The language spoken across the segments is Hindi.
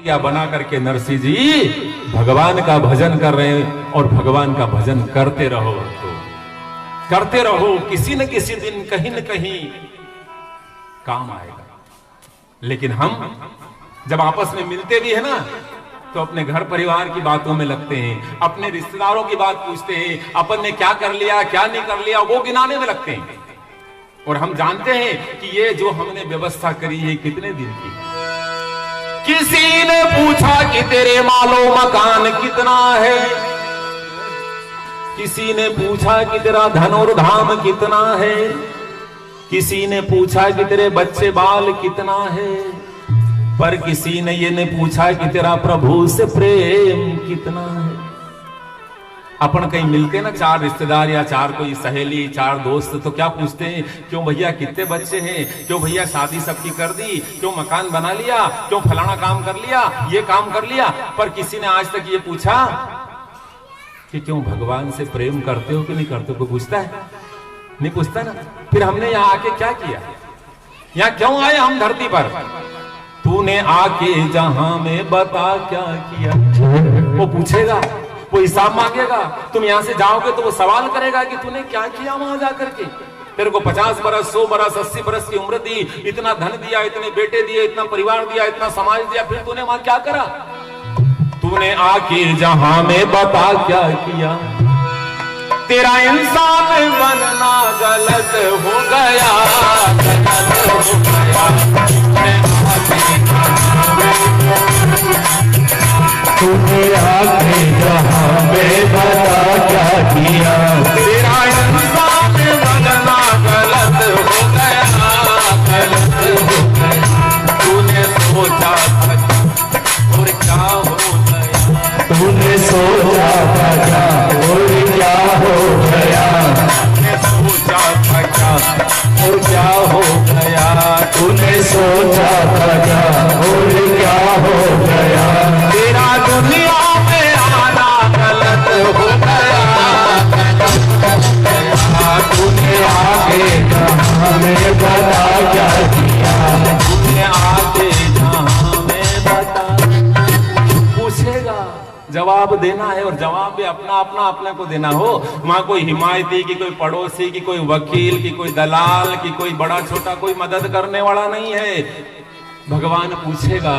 या बना करके नरसिंह जी भगवान का भजन कर रहे हैं और भगवान का भजन करते रहो, तो करते रहो, किसी न किसी दिन कहीं न कहीं काम आएगा। लेकिन हम जब आपस में मिलते भी है ना, तो अपने घर परिवार की बातों में लगते हैं, अपने रिश्तेदारों की बात पूछते हैं, अपन ने क्या कर लिया क्या नहीं कर लिया वो गिनाने में लगते हैं। और हम जानते हैं कि ये जो हमने व्यवस्था करी है कितने दिन की। किसी ने पूछा कि तेरे मालो मकान कितना है, किसी ने पूछा कि तेरा धन और धाम कितना है, किसी ने पूछा कि तेरे बच्चे बाल कितना है, पर किसी ने ये नहीं पूछा कि तेरा प्रभु से प्रेम कितना है। अपन कहीं मिलते ना, चार रिश्तेदार या चार कोई सहेली, चार दोस्त, तो क्या पूछते हैं, क्यों भैया कितने बच्चे हैं, क्यों भैया शादी सबकी कर दी, क्यों मकान बना लिया, क्यों फलाना काम कर लिया, ये काम कर लिया। पर किसी ने आज तक ये पूछा कि क्यों भगवान से प्रेम करते हो कि नहीं करते हो। कोई पूछता है? नहीं पूछता ना। फिर हमने यहाँ आके क्या किया, यहाँ क्यों आए हम धरती पर? तूने आके जहां में बता क्या किया। वो पूछेगा, वो हिसाब मांगेगा। तुम यहां से जाओगे तो वो सवाल करेगा कि तूने क्या किया वहां जाकर के। तेरे को 50 बरस 100 बरस 80 बरस की उम्र दी, इतना धन दिया, इतने बेटे दिए, इतना परिवार दिया, इतना समाज दिया, फिर तूने वहां क्या करा? तूने आके जहां में बता क्या किया। तेरा इंसान बनना गलत हो गया, गलत हो गया। तूने आके जहां में बता क्या किया। तेरा इंसान बनना गलत हो गया, गलत हो गया। तूने सोचा था और क्या हो गया, तूने सोचा था क्या और क्या हो गया। तूने सोचा था क्या और क्या हो गया। तूने सोचा था क्या और क्या हो गया। तेरा दुनिया में आना गलत हो गया, तूने आके जहां में बता क्या किया। तूने आके जहां में बता। पूछेगा, जवाब देना है, और जवाब भी अपना अपना अपने को देना हो। वहां कोई हिमायती की, कोई पड़ोसी की, कोई वकील की, कोई दलाल की, कोई बड़ा छोटा कोई मदद करने वाला नहीं है। भगवान पूछेगा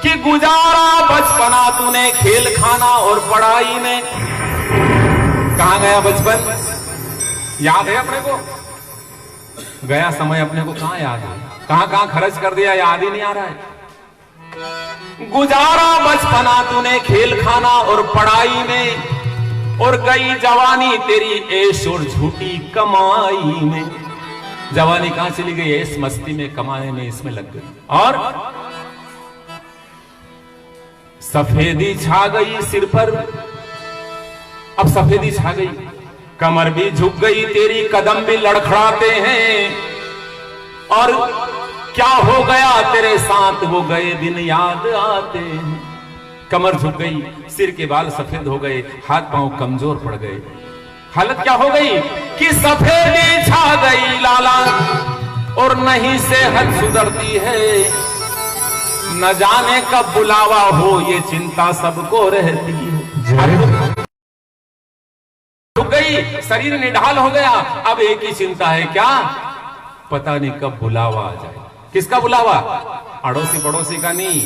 कि गुजारा बचपना तूने खेल खाना और पढ़ाई में, कहां गया बचपन? याद है अपने को? गया समय अपने को कहां याद है? कहां कहां खर्च कर दिया, याद ही नहीं आ रहा है। गुजारा बचपना तूने खेल खाना और पढ़ाई में, और गई जवानी तेरी ऐश और झूठी कमाई में। जवानी कहां चली गई? ऐश मस्ती में, कमाने में, इसमें लग गई। और सफेदी छा गई सिर पर। अब सफेदी छा गई, कमर भी झुक गई तेरी, कदम भी लड़खड़ाते हैं। और क्या हो गया तेरे साथ, वो गए दिन याद आते हैं। कमर झुक गई, सिर के बाल सफेद हो गए, हाथ पांव कमजोर पड़ गए। हालत क्या हो गई कि सफेदी छा गई लाला, और नहीं सेहत सुधरती है। न जाने कब बुलावा हो, ये चिंता सबको रहती है। झुक गई, शरीर निढाल हो गया, अब एक ही चिंता है, क्या? पता नहीं कब बुलावा आ जाए। किसका बुलावा? अड़ोसी पड़ोसी का नहीं,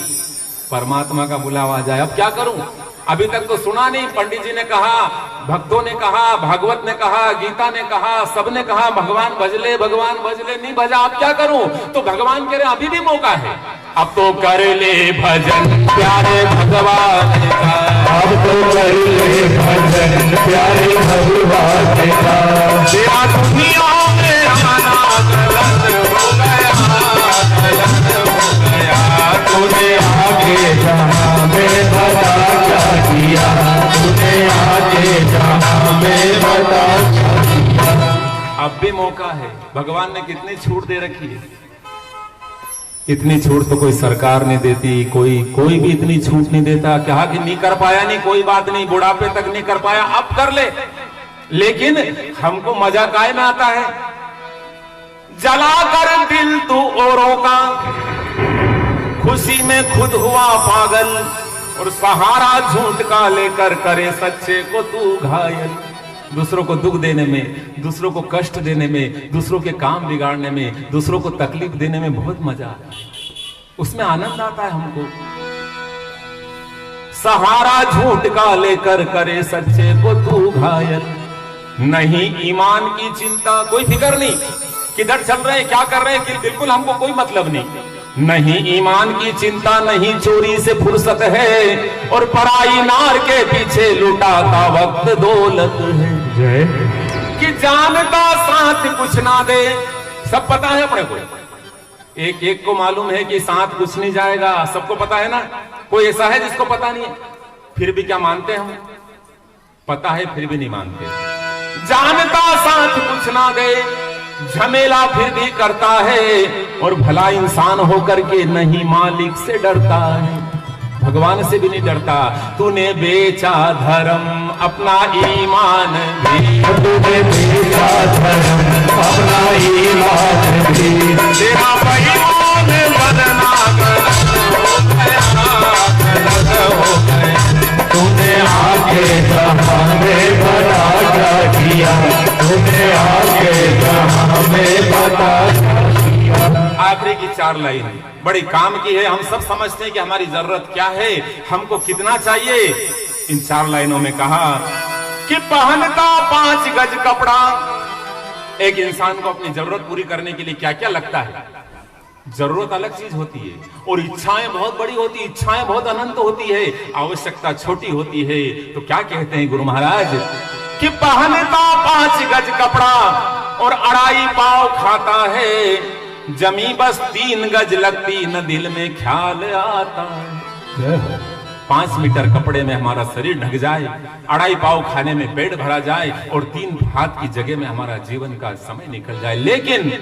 परमात्मा का बुलावा आ जाए। अब क्या करूं? अभी तक तो सुना नहीं। पंडित जी ने कहा, भक्तों ने कहा, भागवत ने कहा, गीता ने कहा, सबने कहा भगवान भजले, भगवान भजले, नहीं भजा। अब क्या करूं? तो भगवान कह रहे अभी भी मौका है, अब तो कर ले भजन प्यारे भगवान का। अब तो कर ले भजन प्यारे भगवान का। तेरा दुनिया में आना गलत हो गया, गलत हो गया। तूने आगे जहां में बता क्या किया। तूने आगे जहां में बता क्या किया। अब भी मौका है। भगवान ने कितनी छूट दे रखी है। इतनी छूट तो कोई सरकार नहीं देती, कोई भी इतनी छूट नहीं देता। कहा कि नहीं कर पाया, नहीं कोई बात नहीं, बुढ़ापे तक नहीं कर पाया, अब कर ले। लेकिन हमको मजा काय में आता है? जलाकर दिल तू औरों का, खुशी में खुद हुआ पागल, और सहारा झूठ का लेकर करे सच्चे को तू घायल। दूसरों को दुख देने में, दूसरों को कष्ट देने में, दूसरों के काम बिगाड़ने में, दूसरों को तकलीफ देने में बहुत मजा है, उसमें आनंद आता है हमको। सहारा झूठ का लेकर करे सच्चे को तू घायल। नहीं ईमान की चिंता, कोई फिक्र नहीं किधर चल रहे हैं, क्या कर रहे हैं, कि बिल्कुल हमको कोई मतलब नहीं। नहीं ईमान की चिंता, नहीं चोरी से फुर्सत है, और पराई नार के पीछे लुटाता वक्त दौलत है। जय कि जानता साथ कुछ ना दे, सब पता है अपने को, एक एक को मालूम है कि साथ कुछ नहीं जाएगा, सबको पता है ना। कोई ऐसा है जिसको पता नहीं है, फिर भी क्या मानते हम, पता है फिर भी नहीं मानते। जानता साथ कुछ ना दे, झमेला फिर भी करता है, और भला इंसान होकर के नहीं मालिक से डरता है, भगवान से भी नहीं डरता। तूने बेचा धर्म अपना ईमान भी, तूने बेचा धर्म अपना ईमान भी, तेरा बेईमान बनना गलत हो गया। तूने आके जहां में बता क्या किया, तूने आके जहां में बता क्या किया। आखिरी की 4 लाइन बड़ी काम की है। हम सब समझते हैं कि हमारी जरूरत क्या है, हमको कितना चाहिए। इन 4 लाइनों में कहा कि पहनता 5 गज कपड़ा। एक इंसान को अपनी जरूरत पूरी करने के लिए क्या क्या लगता है, जरूरत अलग चीज होती है, और इच्छाएं बहुत बड़ी होती है, इच्छाएं बहुत अनंत होती है, आवश्यकता छोटी होती है। तो क्या कहते हैं गुरु महाराज कि पहनता 5 गज कपड़ा और 2.5 पाव खाता है, जमी बस 3 गज लगती न दिल में ख्याल आता। 5 मीटर कपड़े में हमारा शरीर ढक जाए, 2.5 पाव खाने में पेट भरा जाए, और 3 हाथ की जगह में हमारा जीवन का समय निकल जाए, लेकिन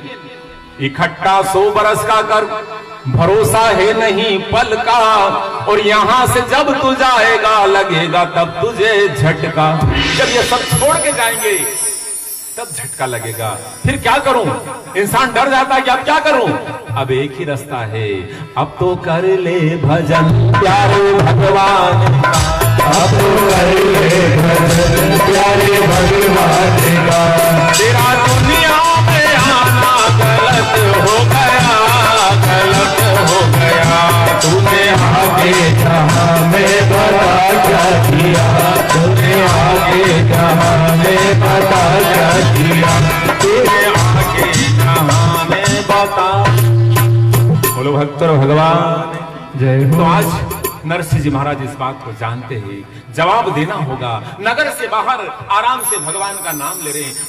इकट्ठा 100 बरस का कर भरोसा है नहीं पल का, और यहां से जब तू जाएगा लगेगा तब तुझे झटका। जब ये सब छोड़ के जाएंगे तब झटका लगेगा। फिर क्या करूं, इंसान डर जाता है कि अब क्या करूं। अब एक ही रास्ता है, अब तो कर ले भजन प्यारे भगवान का, अब तो कर ले भजन प्यारे भगवान का। तेरा दुनिया में आना गलत हो गया, गलत हो गया। तूने आगे जहां में बता क्या किया, तूने आगे जहां में बता क्या किया, तेरे आगे जहां में बता। बोलो भक्त और भगवान जय तो हो। आज नरसिंह जी महाराज इस बात को जानते हैं, जवाब देना होगा। नगर से बाहर आराम से भगवान का नाम ले रहे हैं।